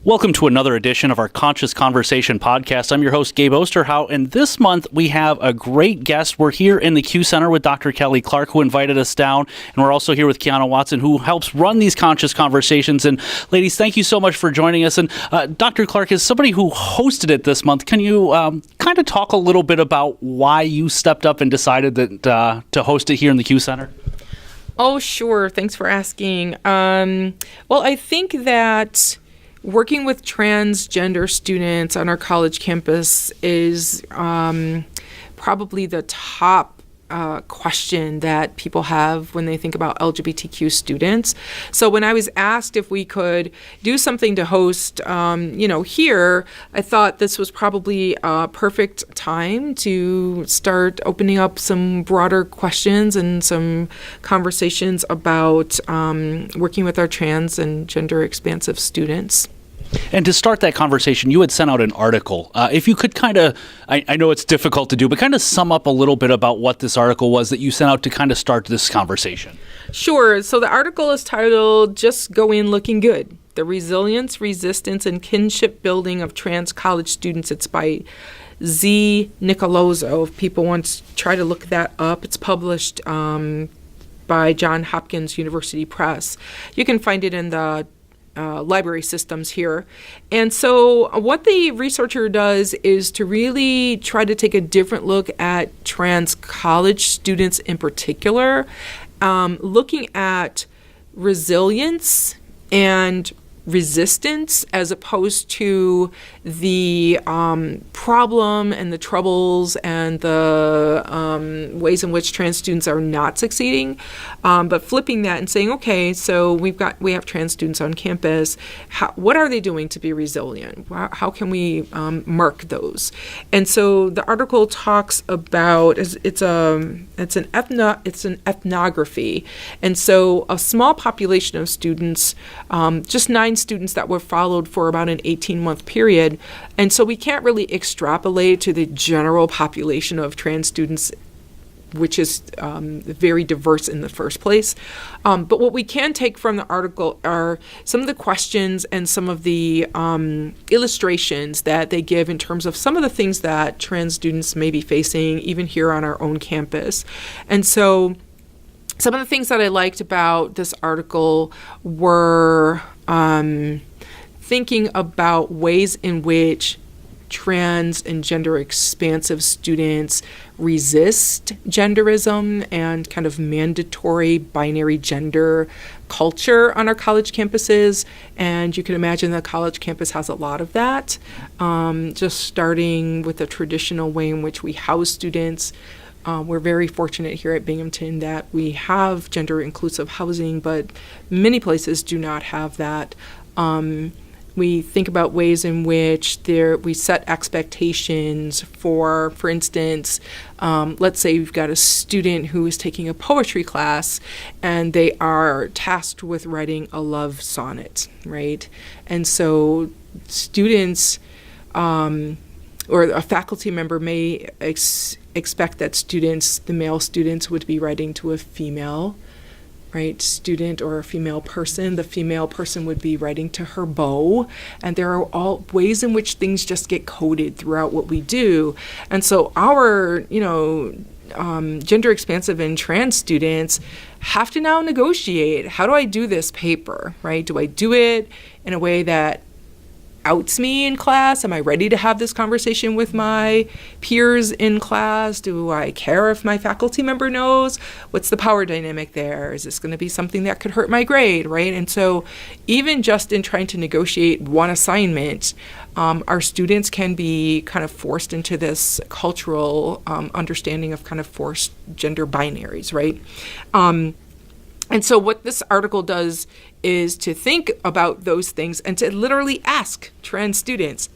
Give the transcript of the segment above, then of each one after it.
Welcome to another edition of our Conscious Conversation podcast. I'm your host, Gabe Osterhout, and this month we have a great guest. We're here in the Q Center with Dr. Kelly Clark, who invited us down, and we're also here with Kiana Watson, who helps run these Conscious Conversations. And ladies, thank you so much for joining us. And Dr. Clark, is somebody who hosted it this month. Can you kind of talk a little bit about why you stepped up and decided that to host it here in the Q Center? Oh, sure. Thanks for asking. Well, I think that working with transgender students on our college campus is probably the top question that people have when they think about LGBTQ students. So when I was asked if we could do something to host, here, I thought this was probably a perfect time to start opening up some broader questions and some conversations about working with our trans and gender expansive students. And to start that conversation, you had sent out an article. If you could kind of, I know it's difficult to do, but kind of sum up a little bit about what this article was that you sent out to kind of start this conversation. Sure. So the article is titled, Just Go In Looking Good: The Resilience, Resistance, and Kinship Building of Trans College Students. It's by Z. Nicolozo. If people want to try to look that up, it's published by Johns Hopkins University Press. You can find it in the library systems here. And so what the researcher does is to really try to take a different look at trans college students in particular, looking at resilience and resistance as opposed to the problem and the troubles and the ways in which trans students are not succeeding, but flipping that and saying, okay, so we have trans students on campus. What are they doing to be resilient? How can we mark those? And so the article talks about it's an ethnography, and so a small population of students, just 9 students that were followed for about an 18-month period. And so we can't really extrapolate to the general population of trans students, which is very diverse in the first place. But what we can take from the article are some of the questions and some of the illustrations that they give in terms of some of the things that trans students may be facing, even here on our own campus. And so some of the things that I liked about this article were thinking about ways in which trans and gender expansive students resist genderism and kind of mandatory binary gender culture on our college campuses. And you can imagine the college campus has a lot of that, just starting with the traditional way in which we house students. We're very fortunate here at Binghamton that we have gender inclusive housing, but many places do not have that. We think about ways in which we set expectations for instance, let's say you've got a student who is taking a poetry class and they are tasked with writing a love sonnet, right? And so students or a faculty member may expect that the male students would be writing to a female, right, student or a female person. The female person would be writing to her beau. And there are all ways in which things just get coded throughout what we do. And so our, gender expansive and trans students have to now negotiate. How do I do this paper, right? Do I do it in a way that outs me in class? Am I ready to have this conversation with my peers in class? Do I care if my faculty member knows? What's the power dynamic there? Is this going to be something that could hurt my grade, right? And so even just in trying to negotiate one assignment, our students can be kind of forced into this cultural understanding of kind of forced gender binaries, right? And so what this article does is to think about those things and to literally ask trans students,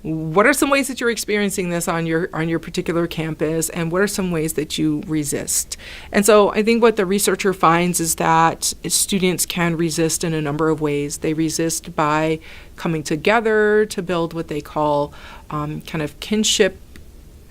what are some ways that you're experiencing this on your particular campus, and what are some ways that you resist? And so I think what the researcher finds is that students can resist in a number of ways. They resist by coming together to build what they call kind of kinship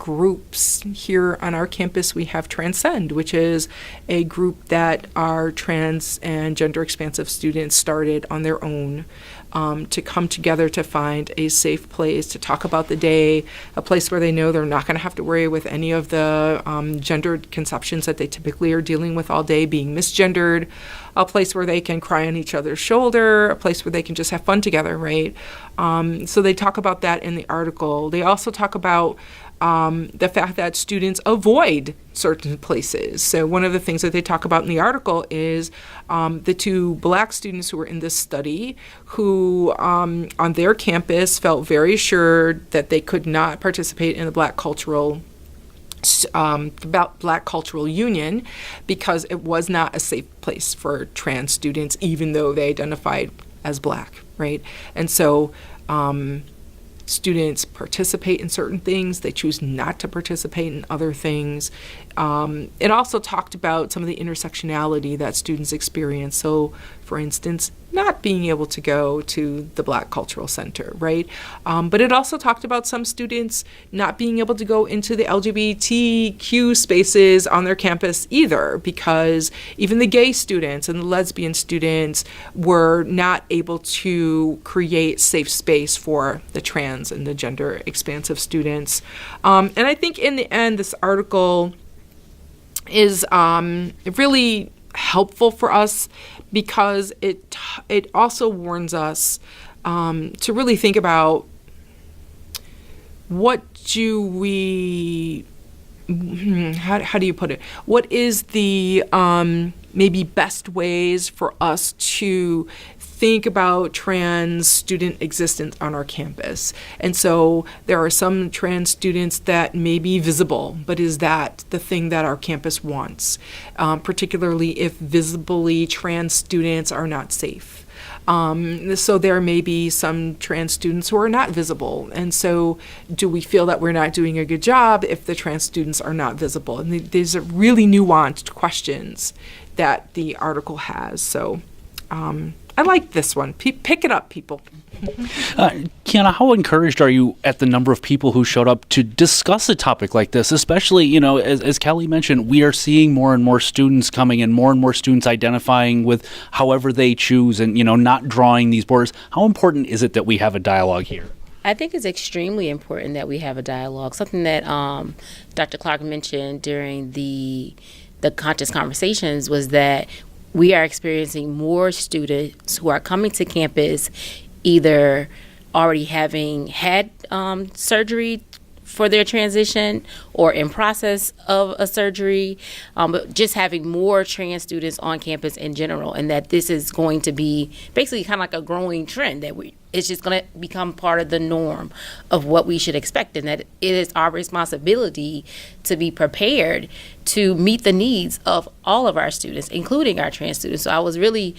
groups. Here on our campus, we have Transcend, which is a group that our trans and gender expansive students started on their own, to come together to find a safe place to talk about the day, a place where they know they're not going to have to worry with any of the gendered conceptions that they typically are dealing with all day being misgendered, a place where they can cry on each other's shoulder, a place where they can just have fun together, right? So they talk about that in the article. They also talk about the fact that students avoid certain places. So one of the things that they talk about in the article is the 2 Black students who were in this study who on their campus felt very assured that they could not participate in the Black Cultural Union because it was not a safe place for trans students, even though they identified as Black, right? And so students participate in certain things. They choose not to participate in other things. It also talked about some of the intersectionality that students experience. So, for instance, not being able to go to the Black Cultural Center, right? But it also talked about some students not being able to go into the LGBTQ spaces on their campus either, because even the gay students and the lesbian students were not able to create safe space for the trans and the gender expansive students. And I think in the end, this article is really helpful for us because it also warns us to really think about what do we, how do you put it? What is the maybe best ways for us to think about trans student existence on our campus? And so there are some trans students that may be visible, but is that the thing that our campus wants? Particularly if visibly trans students are not safe. So there may be some trans students who are not visible. And so do we feel that we're not doing a good job if the trans students are not visible? And these are really nuanced questions that the article has. So I like this one. Pick it up, people. Kiana, how encouraged are you at the number of people who showed up to discuss a topic like this? Especially, as Kelly mentioned, we are seeing more and more students coming and more students identifying with however they choose and, not drawing these borders. How important is it that we have a dialogue here? I think it's extremely important that we have a dialogue. Something that Dr. Clark mentioned during the conscious conversations was that we are experiencing more students who are coming to campus either already having had surgery for their transition or in process of a surgery, but just having more trans students on campus in general, and that this is going to be basically kind of like a growing trend that it's just going to become part of the norm of what we should expect, and that it is our responsibility to be prepared to meet the needs of all of our students, including our trans students. So I was really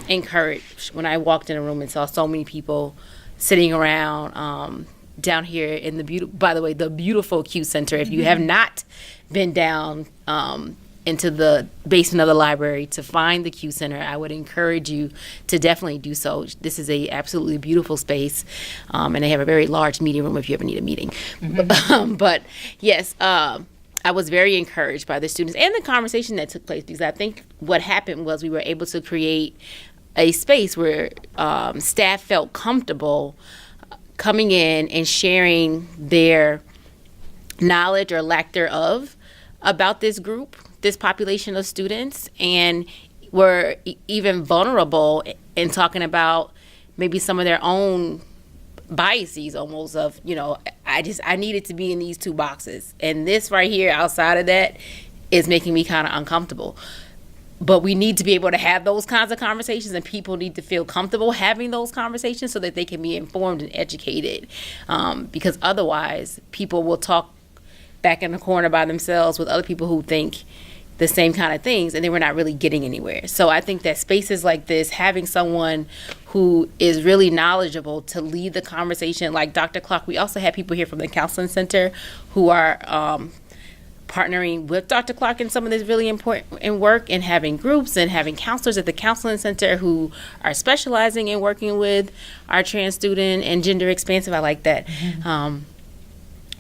encouraged when I walked in a room and saw so many people sitting around down here in the beautiful Q Center. If you have not been down into the basement of the library to find the Q Center, I would encourage you to definitely do so. This is a absolutely beautiful space, and they have a very large meeting room if you ever need a meeting. But yes, I was very encouraged by the students and the conversation that took place, because I think what happened was we were able to create a space where staff felt comfortable coming in and sharing their knowledge or lack thereof about this group, this population of students, and were even vulnerable in talking about maybe some of their own biases, almost of, I needed to be in these 2 boxes, and this right here outside of that is making me kind of uncomfortable. But we need to be able to have those kinds of conversations, and people need to feel comfortable having those conversations so that they can be informed and educated. Because otherwise, people will talk back in the corner by themselves with other people who think the same kind of things, and then we're not really getting anywhere. So I think that spaces like this, having someone who is really knowledgeable to lead the conversation, like Dr. Clark, we also had people here from the Counseling Center who are partnering with Dr. Clark in some of this really important work, and having groups and having counselors at the Counseling Center who are specializing in working with our trans student and gender expansive. I like that.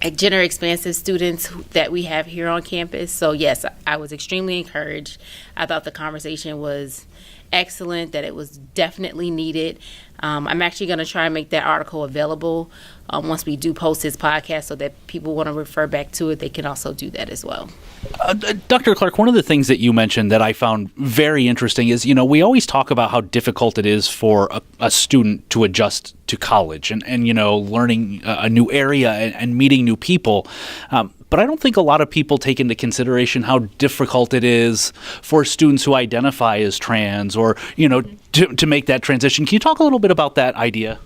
gender expansive students that we have here on campus. So yes, I was extremely encouraged. I thought the conversation was excellent, that it was definitely needed. I'm actually going to try and make that article available once we do post this podcast, so that people want to refer back to it, they can also do that as well. Dr. Clark, one of the things that you mentioned that I found very interesting is, we always talk about how difficult it is for a student to adjust to college and learning a new area and meeting new people. But I don't think a lot of people take into consideration how difficult it is for students who identify as trans or, to make that transition. Can you talk a little bit about that idea?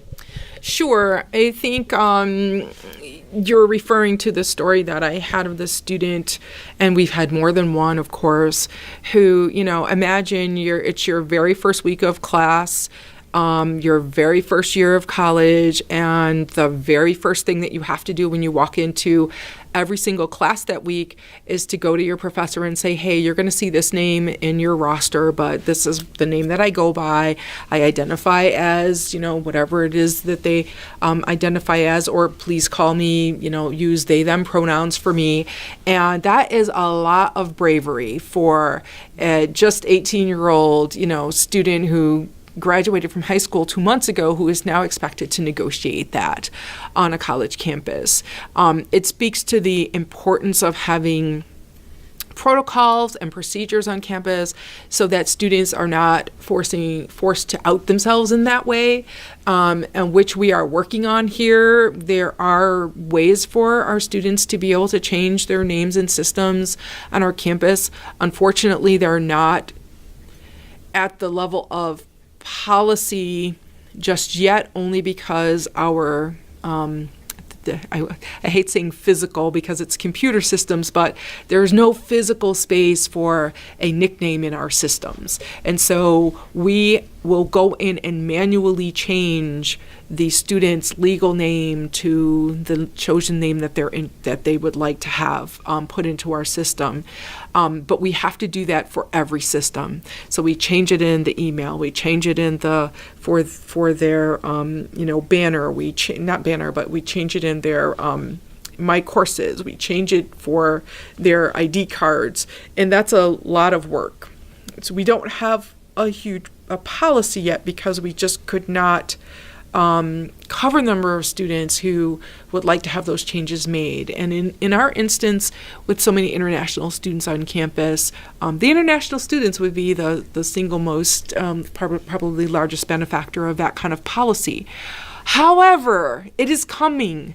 Sure. I think you're referring to the story that I had of the student, and we've had more than one, of course, who, imagine it's your very first week of class, your very first year of college, and the very first thing that you have to do when you walk into every single class that week is to go to your professor and say, hey, you're going to see this name in your roster, but this is the name that I go by. I identify as, whatever it is that they identify as, or please call me, use they, them pronouns for me. And that is a lot of bravery for a just 18-year-old, student who graduated from high school 2 months ago, who is now expected to negotiate that on a college campus. It speaks to the importance of having protocols and procedures on campus so that students are not forced to out themselves in that way, and which we are working on here. There are ways for our students to be able to change their names and systems on our campus. Unfortunately, they're not at the level of policy just yet, only because our I hate saying physical because it's computer systems, but there's no physical space for a nickname in our systems. And so we will go in and manually change the student's legal name to the chosen name that they would like to have put into our system. But we have to do that for every system. So we change it in the email, we change it in the for their banner. Not banner, but we change it in their my courses. We change it for their ID cards, and that's a lot of work. So we don't have a policy yet because we just could not cover the number of students who would like to have those changes made. And in our instance, with so many international students on campus, the international students would be the single most, probably largest benefactor of that kind of policy. However, it is coming.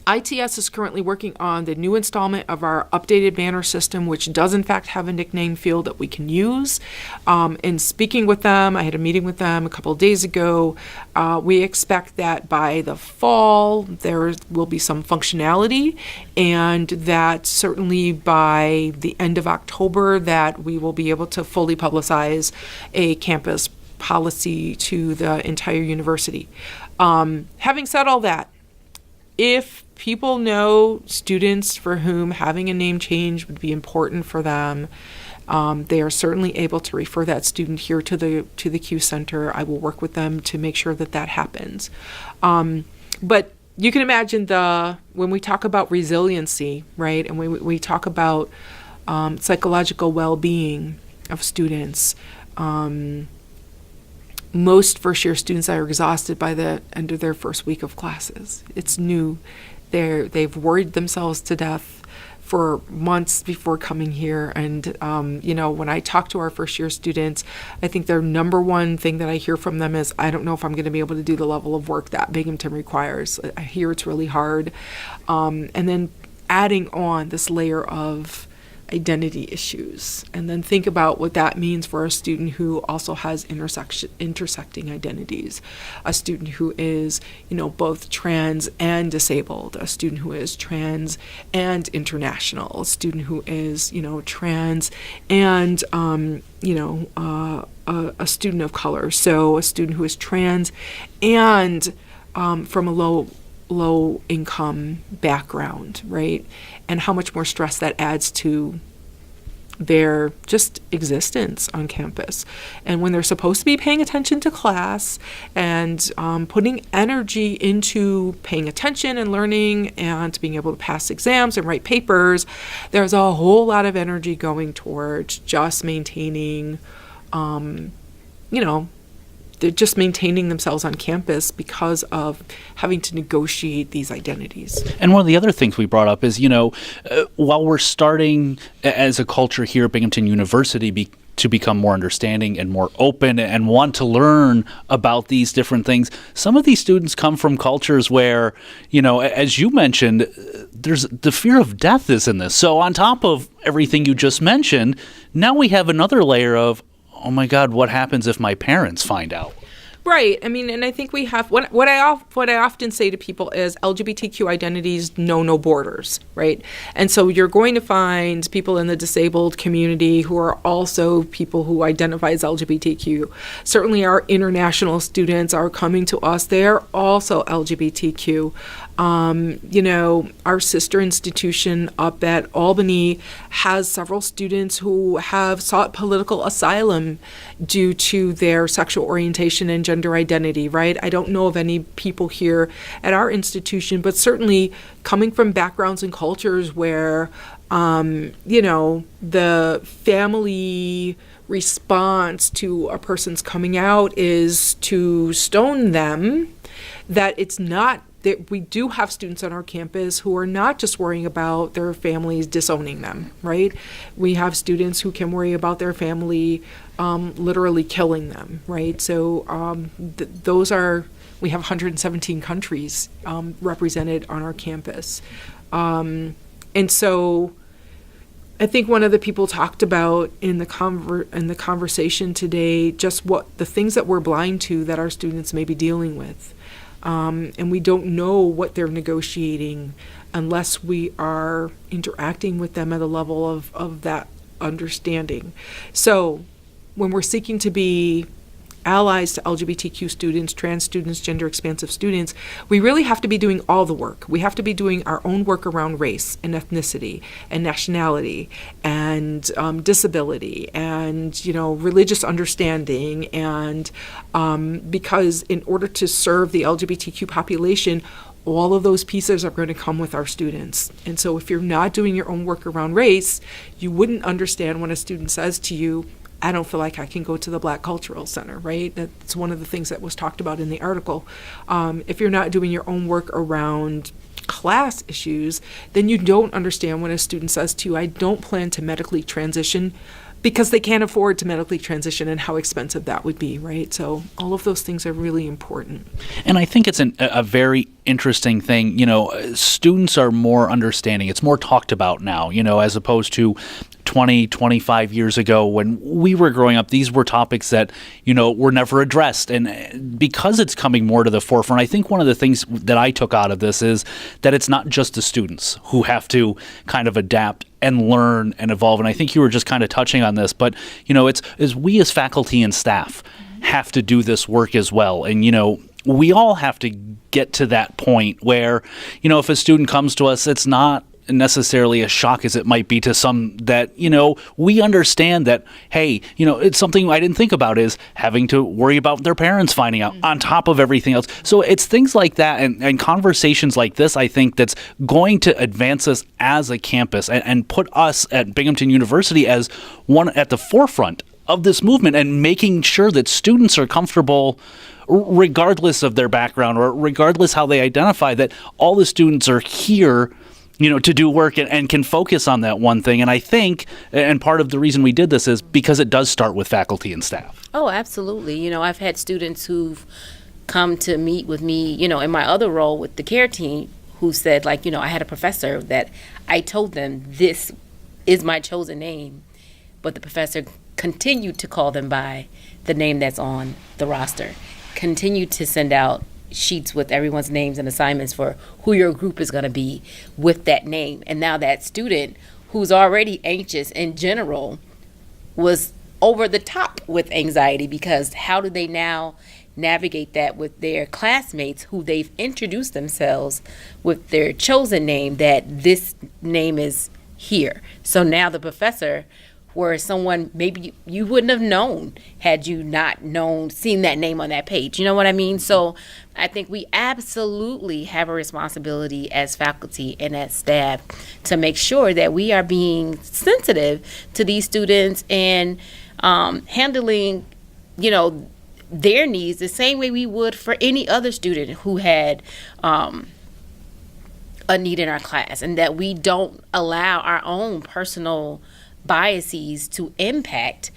ITS is currently working on the new installment of our updated banner system, which does in fact have a nickname field that we can use. In speaking with them, I had a meeting with them a couple of days ago. We expect that by the fall there will be some functionality, and that certainly by the end of October that we will be able to fully publicize a campus policy to the entire university. Having said all that, if people know students for whom having a name change would be important for them, they are certainly able to refer that student here to the Q Center. I will work with them to make sure that happens. But you can imagine when we talk about resiliency, right, and we talk about psychological well-being of students, most first-year students are exhausted by the end of their first week of classes. It's new. They've worried themselves to death for months before coming here. And, when I talk to our first-year students, I think their number one thing that I hear from them is, I don't know if I'm going to be able to do the level of work that Binghamton requires. I hear it's really hard. And then adding on this layer of identity issues, and then think about what that means for a student who also has intersecting identities, a student who is both trans and disabled, a student who is trans and international, a student who is trans and a student of color, so a student who is trans and from a low income background, right? And how much more stress that adds to their just existence on campus. And when they're supposed to be paying attention to class and putting energy into paying attention and learning and being able to pass exams and write papers, there's a whole lot of energy going towards just maintaining, they're just maintaining themselves on campus because of having to negotiate these identities. And one of the other things we brought up is, while we're starting as a culture here at Binghamton University to become more understanding and more open and want to learn about these different things, some of these students come from cultures where, as you mentioned, there's the fear of death is in this. So on top of everything you just mentioned, now we have another layer of, oh my God, what happens if my parents find out? Right. I mean, and I think we have what I often say to people is LGBTQ identities know no borders, right? And so you're going to find people in the disabled community who are also people who identify as LGBTQ. Certainly our international students are coming to us. They're also LGBTQ. Our sister institution up at Albany has several students who have sought political asylum due to their sexual orientation and gender identity, right? I don't know of any people here at our institution, but certainly coming from backgrounds and cultures where, the family response to a person's coming out is to stone them, that it's not that we do have students on our campus who are not just worrying about their families disowning them, right? We have students who can worry about their family literally killing them, right? So we have 117 countries represented on our campus. And so I think one of the people talked about in the conversation today, just what the things that we're blind to that our students may be dealing with. And we don't know what they're negotiating unless we are interacting with them at a level of that understanding. So when we're seeking to be allies to LGBTQ students, trans students, gender expansive students, we really have to be doing all the work. We have to be doing our own work around race and ethnicity and nationality and disability and, religious understanding. And because in order to serve the LGBTQ population, all of those pieces are going to come with our students. And so if you're not doing your own work around race, you wouldn't understand when a student says to you, I don't feel like I can go to the Black Cultural Center, right? That's one of the things that was talked about in the article. If you're not doing your own work around class issues, then you don't understand when a student says to you, I don't plan to medically transition, because they can't afford to medically transition and how expensive that would be, right? So all of those things are really important. And I think it's a very interesting thing. Students are more understanding. It's more talked about now, as opposed to 20, 25 years ago when we were growing up. These were topics that, were never addressed. And because it's coming more to the forefront, I think one of the things that I took out of this is that it's not just the students who have to kind of adapt and learn and evolve. And I think you were just kind of touching on this, but, it's we as faculty and staff have to do this work as well. And, we all have to get to that point where, if a student comes to us, it's not necessarily a shock as it might be to some that, we understand that, hey, it's something I didn't think about is having to worry about their parents finding out on top of everything else. So it's things like that and conversations like this, I think, that's going to advance us as a campus and put us at Binghamton University as one at the forefront of this movement and making sure that students are comfortable regardless of their background or regardless how they identify, that all the students are here to do work and can focus on that one thing. And I think, and part of the reason we did this is because it does start with faculty and staff. Oh, absolutely. I've had students who've come to meet with me, in my other role with the care team, who said, I had a professor that I told them this is my chosen name, but the professor continued to call them by the name that's on the roster, continued to send out sheets with everyone's names and assignments for who your group is going to be with that name. And now that student who's already anxious in general was over the top with anxiety, because how do they now navigate that with their classmates who they've introduced themselves with their chosen name, that this name is here. So now the professor where someone maybe you wouldn't have known had you not seen that name on that page. You know what I mean? So I think we absolutely have a responsibility as faculty and as staff to make sure that we are being sensitive to these students and handling, their needs the same way we would for any other student who had a need in our class, and that we don't allow our own personal biases to impact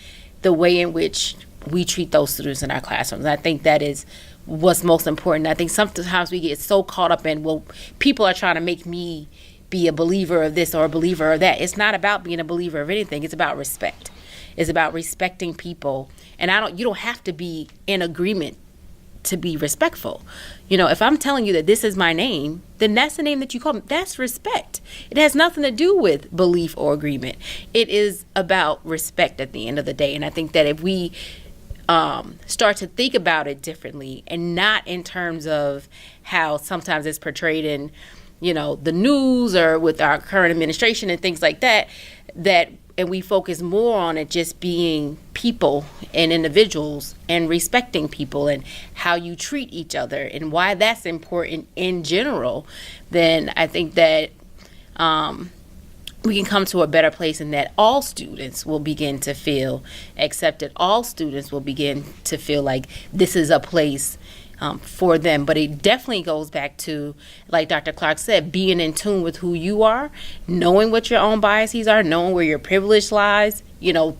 the way in which we treat those students in our classrooms. I think that is what's most important. I think sometimes we get so caught up in, well, people are trying to make me be a believer of this or a believer of that. It's not about being a believer of anything. It's about respect. It's about respecting people. And you don't have to be in agreement to be respectful. If I'm telling you that this is my name, then that's the name that you call me. That's respect. It has nothing to do with belief or agreement. It is about respect at the end of the day. And I think that if we start to think about it differently, and not in terms of how sometimes it's portrayed in, the news or with our current administration and things like that, and we focus more on it just being people and individuals and respecting people and how you treat each other and why that's important in general, then I think that we can come to a better place, and that all students will begin to feel accepted. All students will begin to feel like this is a place for them. But it definitely goes back to, like Dr. Clark said, being in tune with who you are, knowing what your own biases are, knowing where your privilege lies,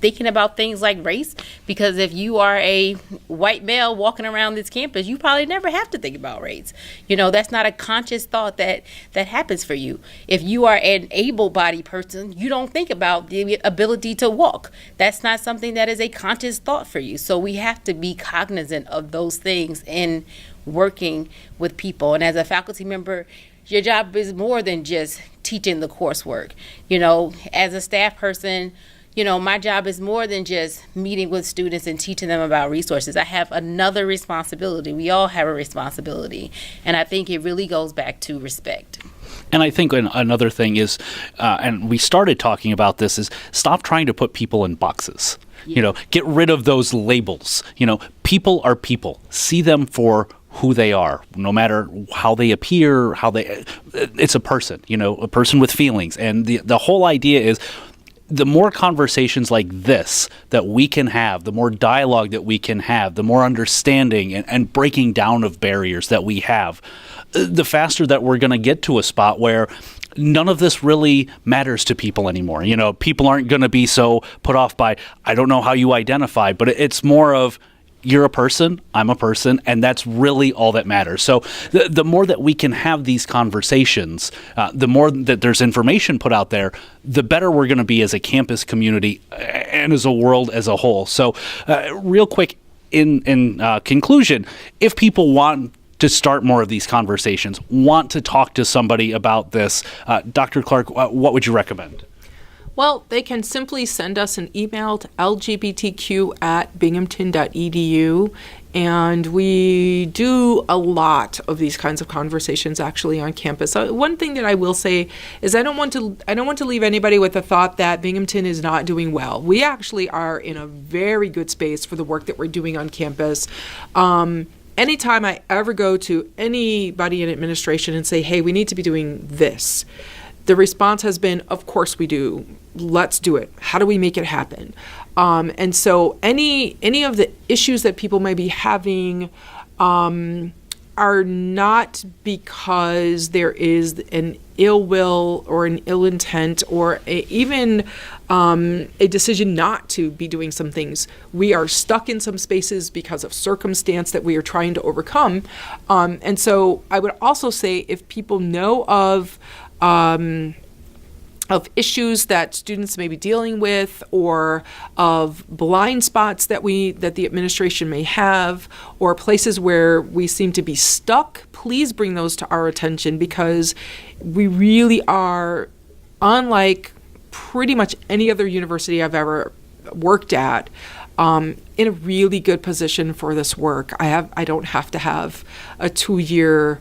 thinking about things like race. Because if you are a white male walking around this campus, you probably never have to think about race. That's not a conscious thought that happens for you. If you are an able-bodied person, you don't think about the ability to walk. That's not something that is a conscious thought for you. So we have to be cognizant of those things in working with people. And as a faculty member, your job is more than just teaching the coursework. As a staff person, my job is more than just meeting with students and teaching them about resources. I have another responsibility. We all have a responsibility. And I think it really goes back to respect. And I think another thing is, and we started talking about this, is stop trying to put people in boxes. Yeah. Get rid of those labels. People are people. See them for who they are, no matter how they appear, it's a person, a person with feelings. And the whole idea is, the more conversations like this that we can have, the more dialogue that we can have, the more understanding and breaking down of barriers that we have, the faster that we're going to get to a spot where none of this really matters to people anymore. People aren't going to be so put off by, I don't know how you identify, but it's more of, you're a person, I'm a person, and that's really all that matters. So the more that we can have these conversations, the more that there's information put out there, the better we're going to be as a campus community and as a world as a whole. So real quick, in conclusion, if people want to start more of these conversations, want to talk to somebody about this, Dr. Clark, what would you recommend? Well, they can simply send us an email to lgbtq@binghamton.edu, and we do a lot of these kinds of conversations actually on campus. One thing that I will say is I don't want to leave anybody with the thought that Binghamton is not doing well. We actually are in a very good space for the work that we're doing on campus. Anytime I ever go to anybody in administration and say, hey, we need to be doing this, the response has been, of course we do. Let's do it. How do we make it happen? And so any of the issues that people may be having are not because there is an ill will or an ill intent or even a decision not to be doing some things. We are stuck in some spaces because of circumstance that we are trying to overcome. And so I would also say if people know of issues that students may be dealing with, or of blind spots that the administration may have, or places where we seem to be stuck, please bring those to our attention, because we really are, unlike pretty much any other university I've ever worked at, in a really good position for this work. I don't have to have a 2-year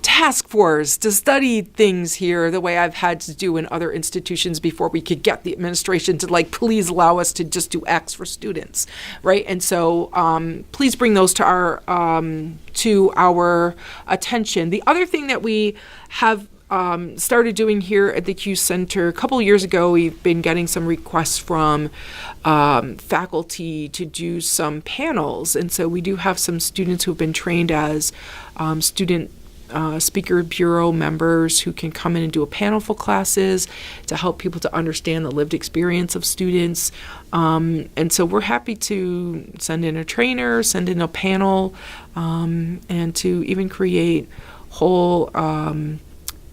task force to study things here the way I've had to do in other institutions before we could get the administration to please allow us to just do X for students, right? And so please bring those to our attention. The other thing that we have started doing here at the Q Center, a couple years ago, we've been getting some requests from faculty to do some panels. And so we do have some students who've been trained as student speaker bureau members who can come in and do a panel for classes to help people to understand the lived experience of students. And so we're happy to send in a trainer, send in a panel, and to even create whole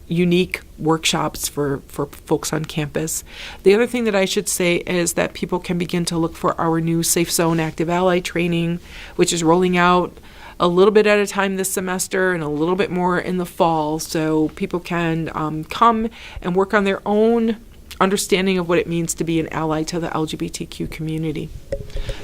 unique workshops for folks on campus. The other thing that I should say is that people can begin to look for our new Safe Zone Active Ally training, which is rolling out a little bit at a time this semester and a little bit more in the fall. So people can come and work on their own understanding of what it means to be an ally to the LGBTQ community.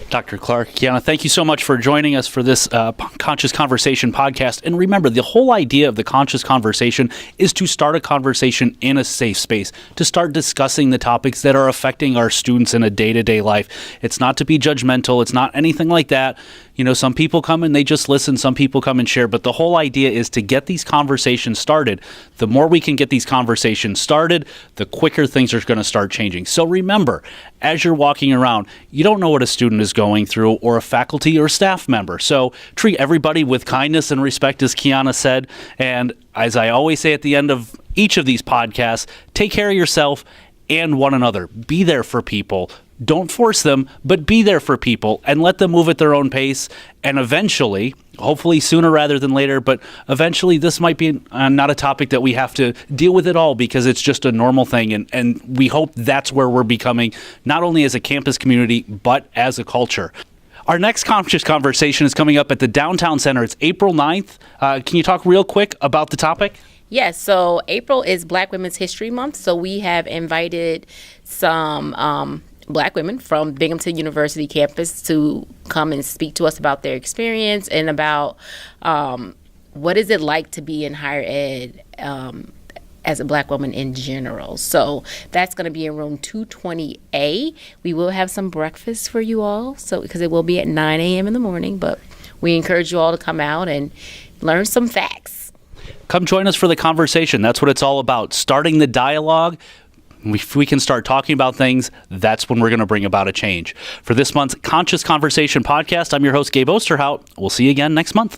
Dr. Clark, Kiana, thank you so much for joining us for this Conscious Conversation podcast. And remember, the whole idea of the Conscious Conversation is to start a conversation in a safe space, to start discussing the topics that are affecting our students in a day-to-day life. It's not to be judgmental. It's not anything like that. You know, some people come and they just listen. Some people come and share. But the whole idea is to get these conversations started. The more we can get these conversations started, the quicker things are going to start changing. So remember, as you're walking around, you don't know what a student is going through, or a faculty or staff member. So treat everybody with kindness and respect, as Kiana said. And as I always say at the end of each of these podcasts, take care of yourself and one another. Be there for people. Don't force them, but be there for people and let them move at their own pace. And eventually, hopefully sooner rather than later, but eventually this might be not a topic that we have to deal with at all, because it's just a normal thing. And we hope that's where we're becoming, not only as a campus community, but as a culture. Our next Conscious Conversation is coming up at the Downtown Center. It's April 9th. Can you talk real quick about the topic? Yes, so April is Black Women's History Month, so we have invited some Black women from Binghamton University campus to come and speak to us about their experience and about what is it like to be in higher ed as a Black woman in general. So that's going to be in room 220A. We will have some breakfast for you all, so because it will be at 9 a.m. in the morning, but we encourage you all to come out and learn some facts. Come join us for the conversation. That's what it's all about, starting the dialogue. If we can start talking about things, that's when we're going to bring about a change. For this month's Conscious Conversation podcast, I'm your host, Gabe Osterhout. We'll see you again next month.